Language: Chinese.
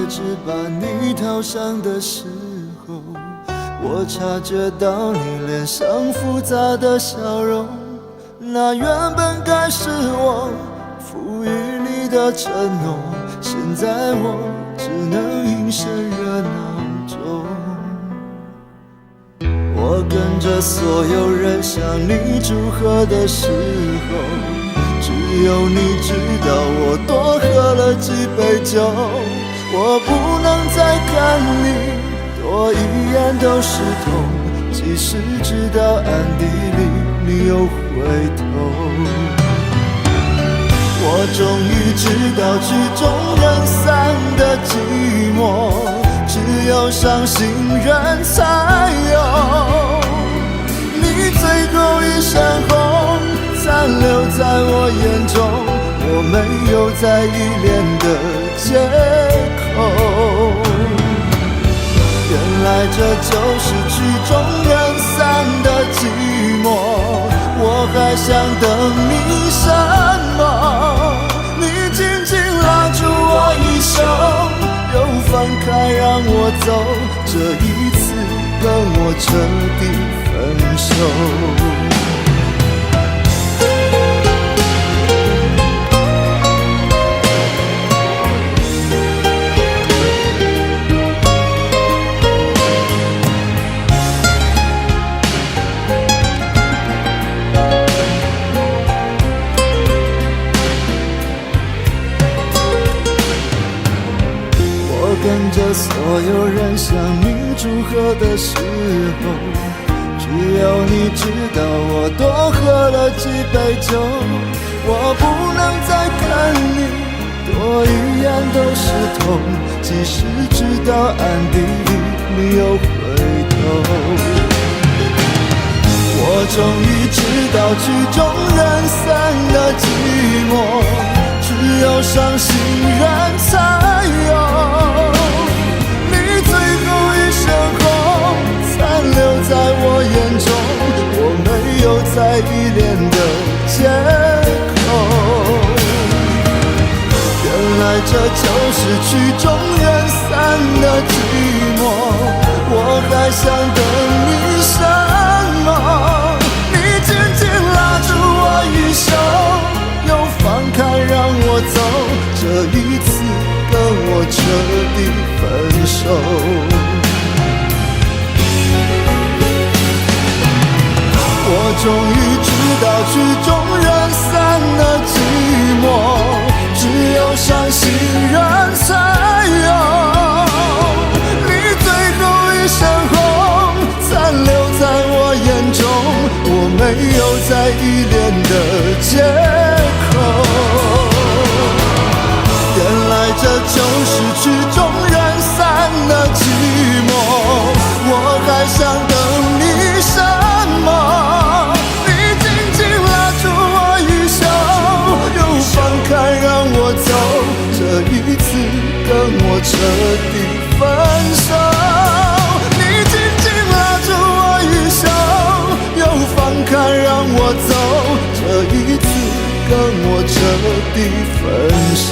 纸把你套上的时候，我察觉到你脸上复杂的笑容，那原本该是我赋予你的承诺，现在我只能隐身热闹中。我跟着所有人向你祝贺的时候，只有你知道我多喝了几杯酒。我不能再看你多一眼都是痛，即使知道暗地里你又回头。我终于知道曲终人散的寂寞，只有伤心人才有。你最后一身红残留在我眼中，我没有再依恋的借口。原来这就是曲终人散的寂寞，我还想等你什么？你紧紧拉住我衣袖，又放开让我走，这一次跟我彻底分手。跟着所有人向你祝贺的时候，只有你知道我多喝了几杯酒。我不能再看你多一眼都是痛，即使知道暗地里你又回头。我终于知道曲终人散的寂寞，只有伤心人才有。留在我眼中，我没有再依恋的借口。原来这就是曲终人散的寂寞，我还想等你什么？你紧紧拉住我衣袖，又放开让我走，这一次跟我彻底分手。我终于知道曲终人散的寂寞，只有伤心人才有。你最后一身红残留在我眼中，我没有再依恋的借口。原来这就是曲终人散的寂寞，我还想等你什么？让我走，这一次跟我彻底分手。你紧紧拉住我衣袖，又放开让我走，这一次跟我彻底分手。